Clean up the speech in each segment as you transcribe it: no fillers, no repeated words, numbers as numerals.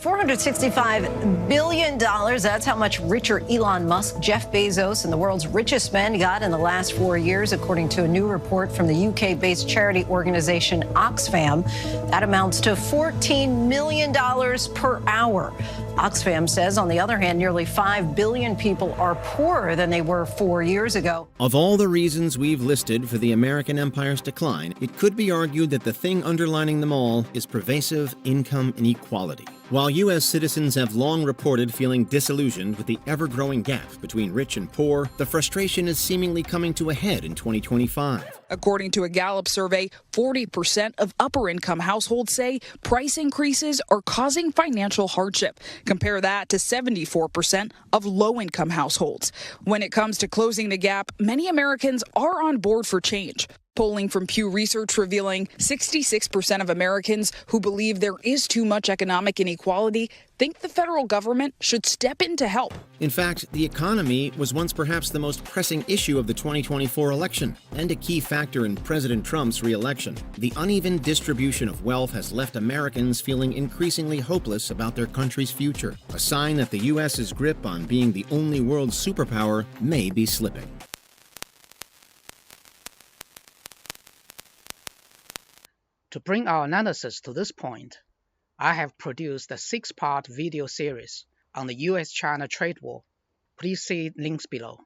$465 billion. That's how much richer Elon Musk, Jeff Bezos, and the world's richest men got in the last 4 years, according to a new report from the UK-based charity organization Oxfam. That amounts to $14 million per hour. Oxfam says, on the other hand, nearly 5 billion people are poorer than they were 4 years ago. Of all the reasons we've listed for the American empire's decline, it could be argued that the thing underlining them all is pervasive income inequality. While U.S. citizens have long reported feeling disillusioned with the ever-growing gap between rich and poor, the frustration is seemingly coming to a head in 2025. According to a Gallup survey, 40% of upper-income households say price increases are causing financial hardship. Compare that to 74% of low-income households. When it comes to closing the gap, many Americans are on board for change. Polling from Pew Research revealing 66% of Americans who believe there is too much economic inequality think the federal government should step in to help. In fact, the economy was once perhaps the most pressing issue of the 2024 election and a key factor in President Trump's re-election. The uneven distribution of wealth has left Americans feeling increasingly hopeless about their country's future, a sign that the U.S.'s grip on being the only world superpower may be slipping. To bring our analysis to this point, I have produced a 6-part video series on the US-China trade war. Please see links below.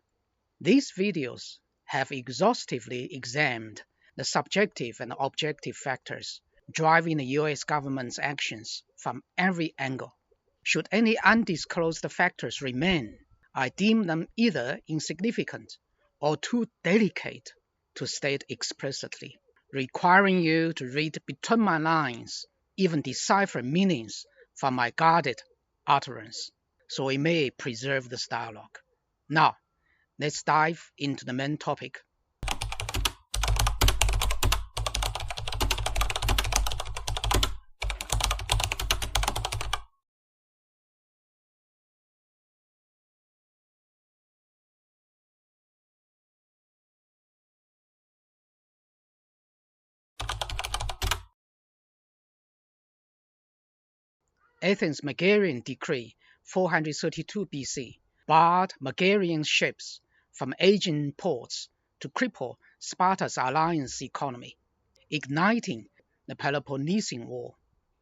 These videos have exhaustively examined the subjective and objective factors driving the US government's actions from every angle. Should any undisclosed factors remain, I deem them either insignificant or too delicate to state explicitly, requiring you to read between my lines, even decipher meanings from my guarded utterance, so we may preserve this dialogue. Now, let's dive into the main topic. Athens' Megarian Decree 432 BC barred Megarian ships from Aegean ports to cripple Sparta's alliance economy, igniting the Peloponnesian War.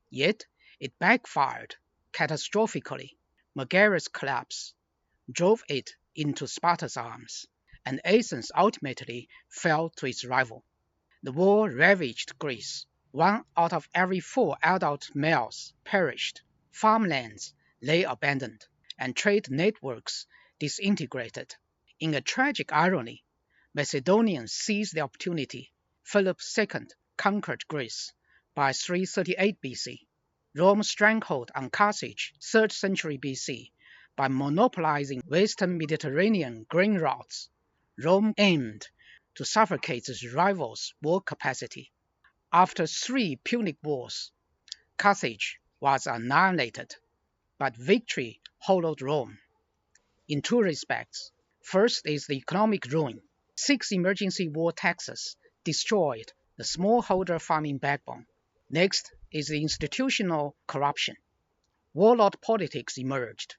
Yet it backfired catastrophically. Megara's collapse drove it into Sparta's arms, and Athens ultimately fell to its rival. The war ravaged Greece. 1 out of every 4 adult males perished. Farmlands lay abandoned, and trade networks disintegrated. In a tragic irony, Macedonians seized the opportunity. Philip II conquered Greece by 338 BC. Rome's stranglehold on Carthage, 3rd century BC, by monopolizing western Mediterranean grain routes. Rome aimed to suffocate its rivals' war capacity. After 3 Punic Wars, Carthage was annihilated, but victory followed Rome. In 2 respects. First is the economic ruin. 6 emergency war taxes destroyed the smallholder farming backbone. Next is the institutional corruption. Warlord politics emerged.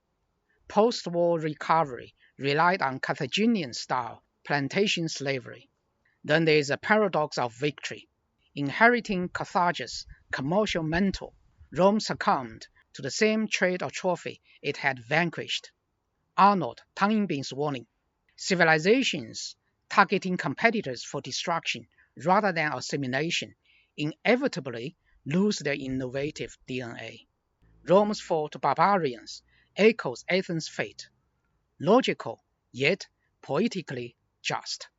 Post-war recovery relied on Carthaginian-style plantation slavery. Then there is a paradox of victory. Inheriting Carthage's commercial mantle, Rome succumbed to the same trade atrophy it had vanquished. Arnold Toynbee's warning: civilizations targeting competitors for destruction rather than assimilation inevitably lose their innovative DNA. Rome's fall to barbarians echoes Athens' fate. Logical, yet poetically just.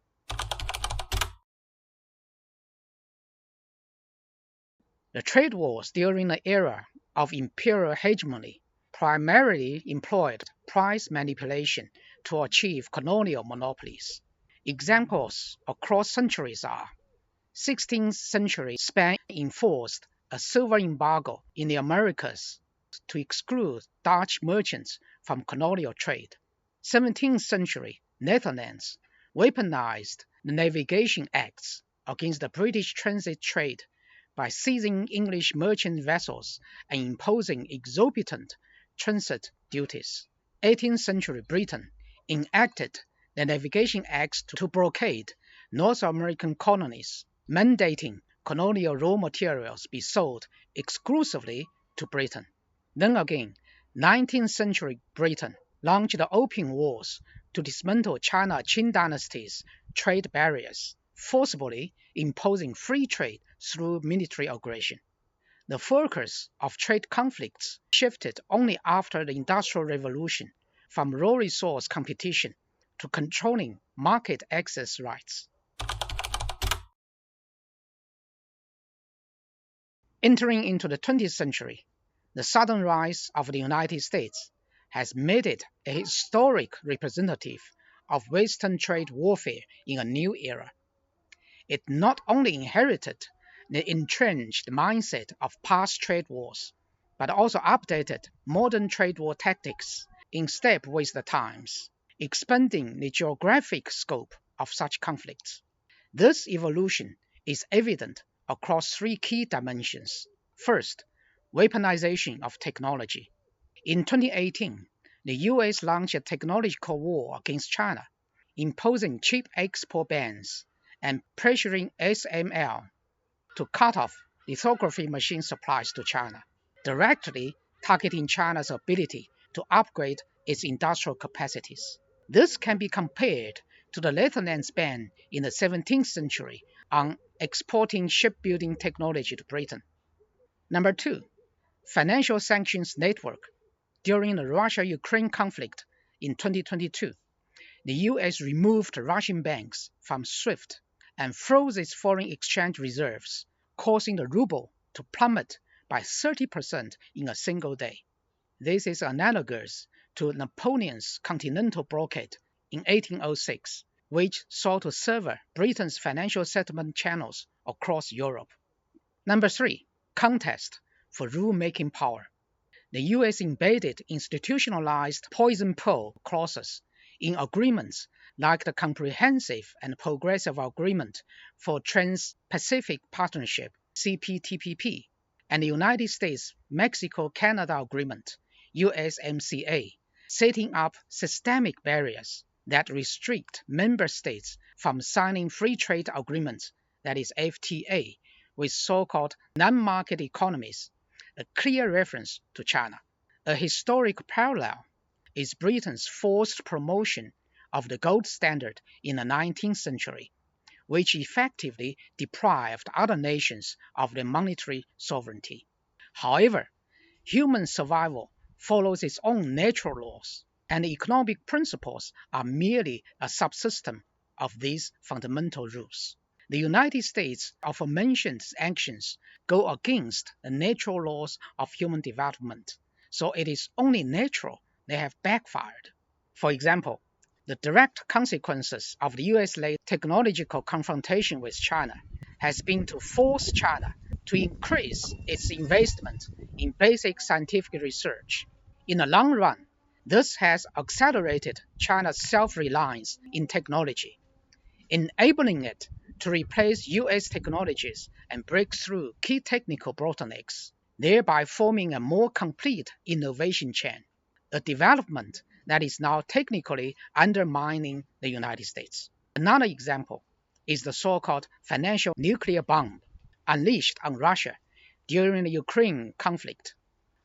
The trade wars during the era of imperial hegemony primarily employed price manipulation to achieve colonial monopolies. Examples across centuries are: 16th century Spain enforced a silver embargo in the Americas to exclude Dutch merchants from colonial trade. 17th century Netherlands weaponized the Navigation Acts against the British transit trade by seizing English merchant vessels and imposing exorbitant transit duties. 18th century Britain enacted the Navigation Acts to blockade North American colonies, mandating colonial raw materials be sold exclusively to Britain. Then again, 19th century Britain launched the Opium Wars to dismantle China-Qing dynasty's trade barriers, forcibly imposing free trade through military aggression. The focus of trade conflicts shifted only after the Industrial Revolution from raw resource competition to controlling market access rights. Entering into the 20th century, the sudden rise of the United States has made it a historic representative of Western trade warfare in a new era. It not only inherited the entrenched mindset of past trade wars, but also updated modern trade war tactics in step with the times, expanding the geographic scope of such conflicts. This evolution is evident across three key dimensions. First, weaponization of technology. In 2018, the US launched a technological war against China, imposing chip export bans and pressuring SML to cut off lithography machine supplies to China, directly targeting China's ability to upgrade its industrial capacities. This can be compared to the Netherlands ban in the 17th century on exporting shipbuilding technology to Britain. Number two, financial sanctions network. During the Russia-Ukraine conflict in 2022, the US removed Russian banks from SWIFT and froze its foreign exchange reserves, causing the ruble to plummet by 30% in a single day. This is analogous to Napoleon's continental blockade in 1806, which sought to sever Britain's financial settlement channels across Europe. Number three, contest for rule-making power. The US embedded institutionalized poison pill clauses in agreements like the Comprehensive and Progressive Agreement for Trans-Pacific Partnership, CPTPP, and the United States-Mexico-Canada Agreement, USMCA, setting up systemic barriers that restrict member states from signing free trade agreements, that is FTA, with so-called non-market economies, a clear reference to China. A historic parallel is Britain's forced promotion of the gold standard in the 19th century, which effectively deprived other nations of their monetary sovereignty. However, human survival follows its own natural laws, and economic principles are merely a subsystem of these fundamental rules. The United States' aforementioned actions go against the natural laws of human development, so it is only natural they have backfired. For example, the direct consequences of the US-led technological confrontation with China has been to force China to increase its investment in basic scientific research. In the long run, this has accelerated China's self-reliance in technology, enabling it to replace US technologies and break through key technical bottlenecks, thereby forming a more complete innovation chain, a development that is now technically undermining the United States. Another example is the so-called financial nuclear bomb unleashed on Russia during the Ukraine conflict.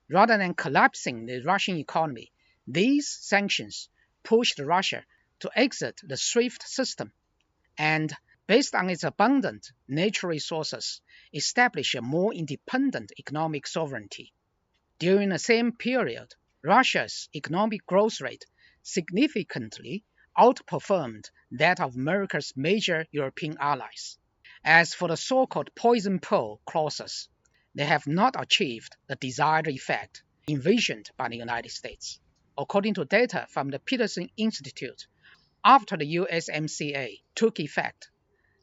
Rather than collapsing the Russian economy, these sanctions pushed Russia to exit the SWIFT system and, based on its abundant natural resources, establish a more independent economic sovereignty. During the same period, Russia's economic growth rate significantly outperformed that of America's major European allies. As for the so-called poison pill clauses, they have not achieved the desired effect envisioned by the United States. According to data from the Peterson Institute, after the USMCA took effect,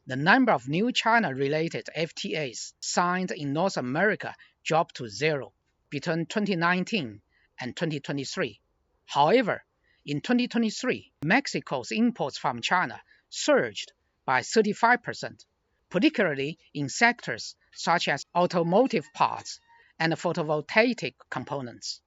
the number of new China-related FTAs signed in North America dropped to zero between 2019 and 2023. However, in 2023, Mexico's imports from China surged by 35%, particularly in sectors such as automotive parts and photovoltaic components.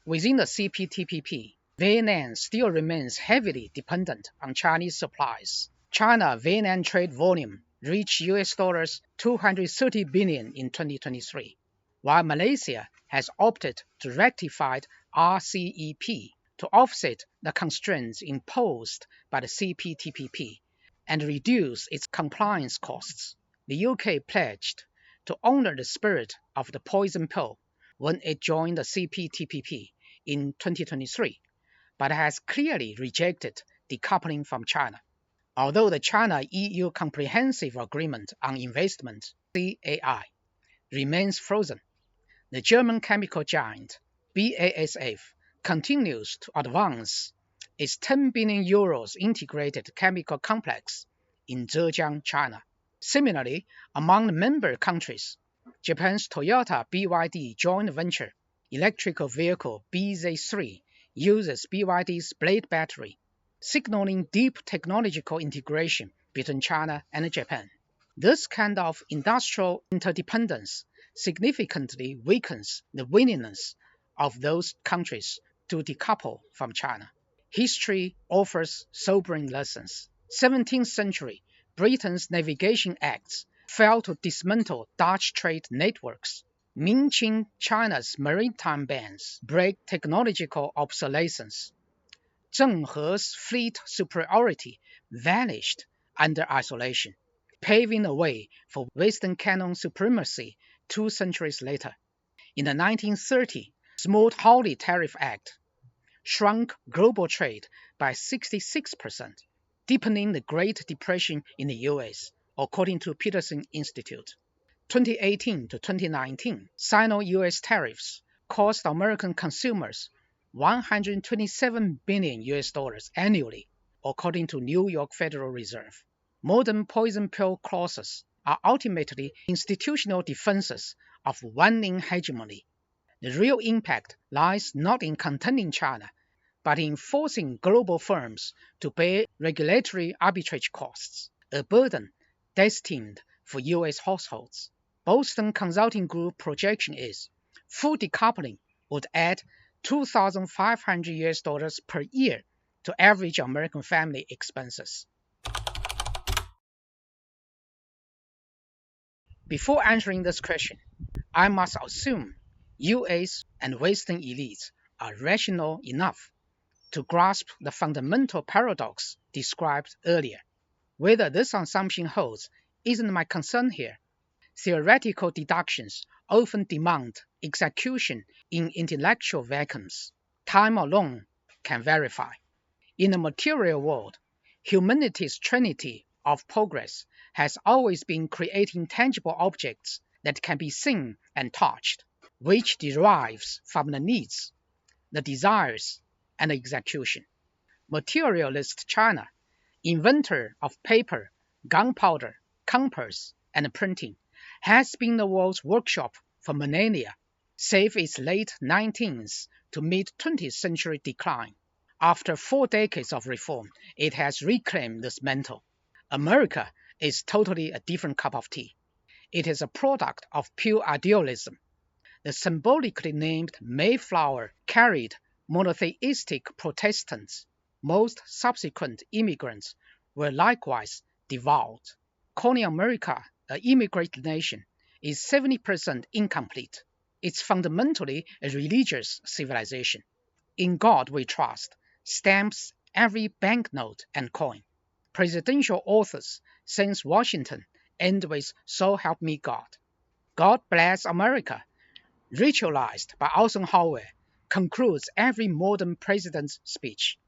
Within the CPTPP, Vietnam still remains heavily dependent on Chinese supplies. China-Vietnam trade volume reached $230 billion in 2023, while Malaysia has opted to rectify RCEP to offset the constraints imposed by the CPTPP and reduce its compliance costs. The UK pledged to honor the spirit of the poison pill when it joined the CPTPP in 2023, but has clearly rejected decoupling from China. Although the China-EU Comprehensive Agreement on Investment (CAI) remains frozen, the German chemical giant BASF continues to advance its 10 billion euros integrated chemical complex in Zhejiang, China. Similarly, among the member countries, Japan's Toyota BYD joint venture electrical vehicle BZ3 uses BYD's blade battery, signaling deep technological integration between China and Japan. This kind of industrial interdependence significantly weakens the willingness of those countries to decouple from China. History offers sobering lessons. 17th century Britain's Navigation Acts failed to dismantle Dutch trade networks. Ming-Qing China's maritime bans break technological obsolescence. Zheng He's fleet superiority vanished under isolation, paving the way for Western canon supremacy 2 centuries later. In the 1930 Smoot-Hawley Tariff Act shrunk global trade by 66%, deepening the Great Depression in the US, according to Peterson Institute. 2018 to 2019, Sino-US tariffs cost American consumers $127 billion annually, according to New York Federal Reserve. Modern poison pill clauses are ultimately institutional defenses of waning hegemony. The real impact lies not in containing China, but in forcing global firms to pay regulatory arbitrage costs, a burden destined for US households. Boston Consulting Group projection is full decoupling would add $2,500 per year to average American family expenses. Before answering this question, I must assume US and Western elites are rational enough to grasp the fundamental paradox described earlier. Whether this assumption holds isn't my concern here. Theoretical deductions often demand execution in intellectual vacuums. Time alone can verify. In the material world, humanity's trinity of progress has always been creating tangible objects that can be seen and touched, which derives from the needs, the desires, and execution. Materialist China, inventor of paper, gunpowder, compass, and printing, has been the world's workshop for millennia, save its late 19th to mid-20th century decline. After 4 decades of reform, it has reclaimed this mantle. America is totally a different cup of tea. It is a product of pure idealism. The symbolically named Mayflower carried monotheistic Protestants. Most subsequent immigrants were likewise devout. Calling America an immigrant nation is 70% incomplete. It's fundamentally a religious civilization. In God we trust stamps every banknote and coin. Presidential authors since Washington end with "So help me God." God bless America, ritualized by Eisenhower, concludes every modern president's speech.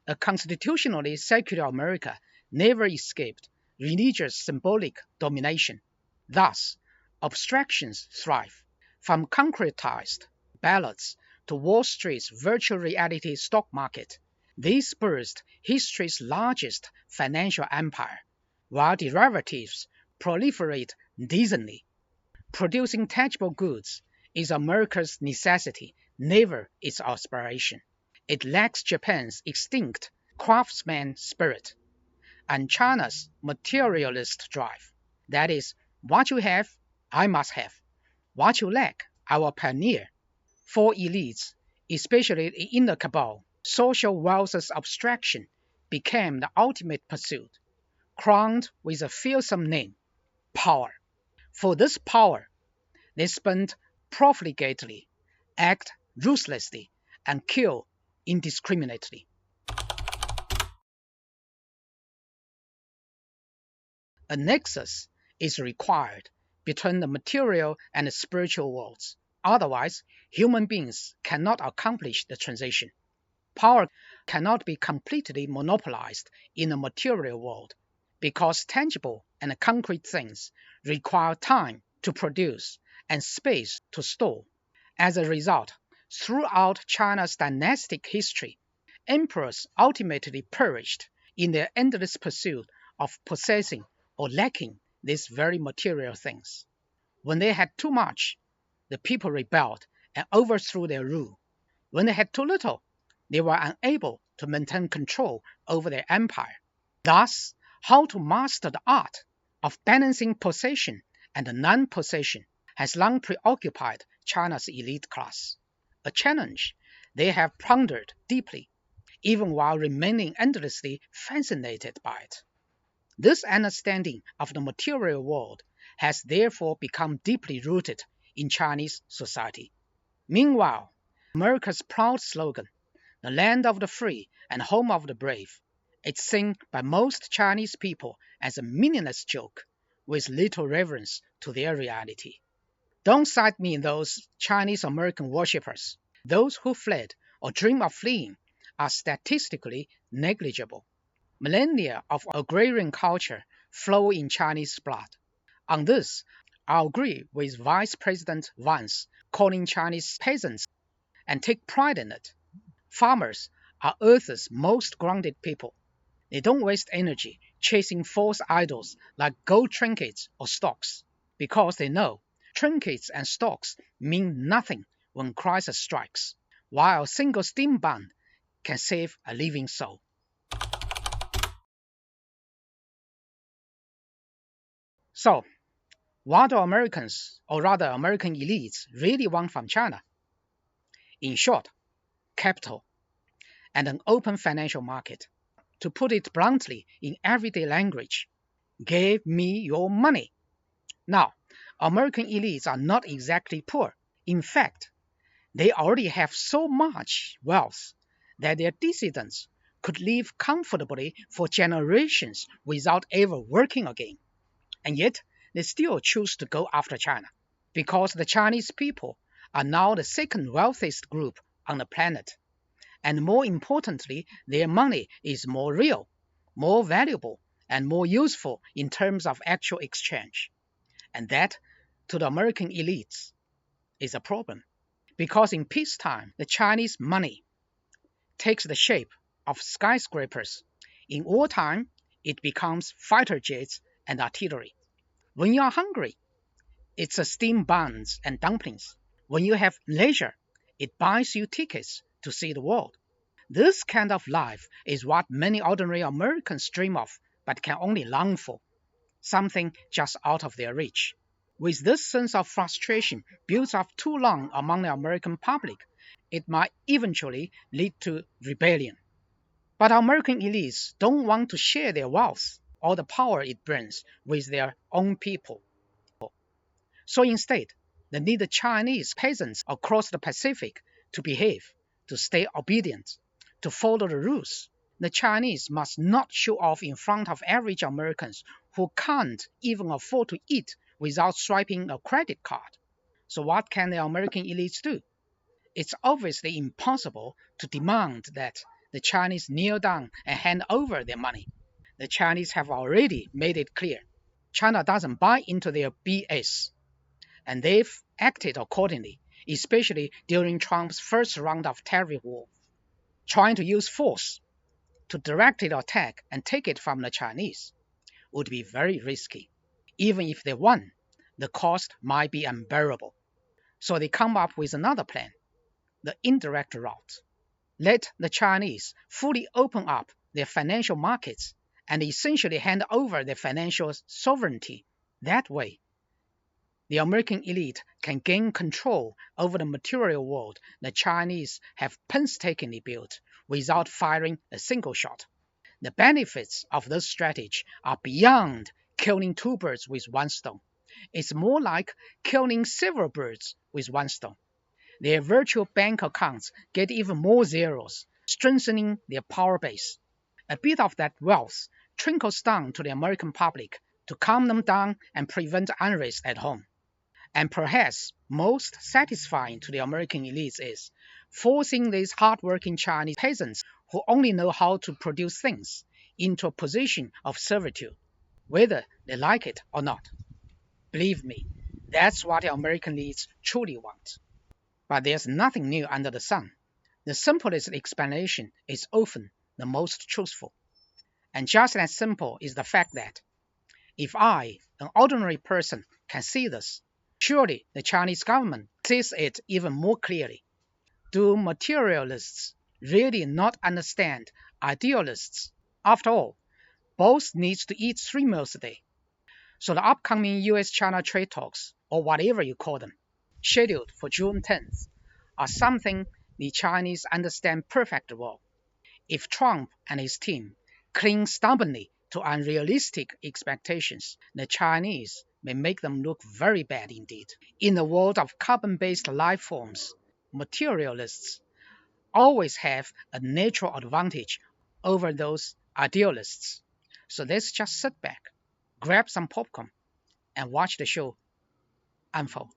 A constitutionally secular America never escaped religious symbolic domination. Thus, abstractions thrive. From concretized ballots to Wall Street's virtual reality stock market, these birthed history's largest financial empire, while derivatives proliferate dizzyingly. Producing tangible goods is America's necessity, never its aspiration. It lacks Japan's extinct craftsman spirit and China's materialist drive. That is, what you have, I must have. What you lack, I will pioneer. For elites, especially the inner cabal, social wealth's abstraction became the ultimate pursuit, crowned with a fearsome name, power. For this power, they spent profligately, act ruthlessly, and kill indiscriminately. A nexus is required between the material and the spiritual worlds. Otherwise, human beings cannot accomplish the transition. Power cannot be completely monopolized in the material world because tangible and concrete things require time to produce and space to store. As a result, throughout China's dynastic history, emperors ultimately perished in their endless pursuit of possessing or lacking these very material things. When they had too much, the people rebelled and overthrew their rule. When they had too little, they were unable to maintain control over their empire. Thus, how to master the art of balancing possession and non-possession has long preoccupied China's elite class, a challenge they have pondered deeply, even while remaining endlessly fascinated by it. This understanding of the material world has therefore become deeply rooted in Chinese society. Meanwhile, America's proud slogan, "The land of the free and home of the brave," is seen by most Chinese people as a meaningless joke with little reverence to their reality. Don't cite me those Chinese American worshippers. Those who fled or dream of fleeing are statistically negligible. Millennia of agrarian culture flow in Chinese blood. On this, I agree with Vice President Vance calling Chinese peasants and take pride in it. Farmers are Earth's most grounded people. They don't waste energy chasing false idols like gold trinkets or stocks, because they know trinkets and stocks mean nothing when crisis strikes, while a single steam bun can save a living soul. So, what do Americans, or rather American elites, really want from China? In short, capital and an open financial market. To put it bluntly in everyday language, give me your money. Now, American elites are not exactly poor. In fact, they already have so much wealth that their descendants could live comfortably for generations without ever working again. And yet, they still choose to go after China, because the Chinese people are now the second wealthiest group on the planet. And more importantly, their money is more real, more valuable, and more useful in terms of actual exchange. And that, to the American elites, is a problem. Because in peacetime, the Chinese money takes the shape of skyscrapers. In wartime, it becomes fighter jets and artillery. When you are hungry, it's steam buns and dumplings. When you have leisure, it buys you tickets to see the world. This kind of life is what many ordinary Americans dream of, but can only long for, something just out of their reach. With this sense of frustration built up too long among the American public, it might eventually lead to rebellion. But American elites don't want to share their wealth or the power it brings with their own people. So instead, they need the Chinese peasants across the Pacific to behave, to stay obedient, to follow the rules. The Chinese must not show off in front of average Americans who can't even afford to eat without swiping a credit card. So what can the American elites do? It's obviously impossible to demand that the Chinese kneel down and hand over their money. The Chinese have already made it clear. China doesn't buy into their BS. And they've acted accordingly, especially during Trump's first round of tariff war. Trying to use force to directly attack and take it from the Chinese would be very risky. Even if they won, the cost might be unbearable. So they come up with another plan, the indirect route. Let the Chinese fully open up their financial markets and essentially hand over their financial sovereignty That way, the American elite can gain control over the material world the Chinese have painstakingly built without firing a single shot. The benefits of this strategy are beyond killing two birds with one stone. It's more like killing several birds with one stone. Their virtual bank accounts get even more zeros, strengthening their power base. A bit of that wealth trickles down to the American public to calm them down and prevent unrest at home. And perhaps most satisfying to the American elites is forcing these hardworking Chinese peasants who only know how to produce things into a position of servitude, whether they like it or not. Believe me, that's what the American elites truly want. But there's nothing new under the sun. The simplest explanation is often the most truthful. And just as simple is the fact that if I, an ordinary person, can see this, surely the Chinese government sees it even more clearly. Do materialists really not understand idealists? After all, both need to eat 3 meals a day. So the upcoming US-China trade talks, or whatever you call them, scheduled for June 10th, are something the Chinese understand perfectly well. If Trump and his team cling stubbornly to unrealistic expectations, the Chinese may make them look very bad indeed. In the world of carbon-based life forms, materialists always have a natural advantage over those idealists. So let's just sit back, grab some popcorn, and watch the show unfold.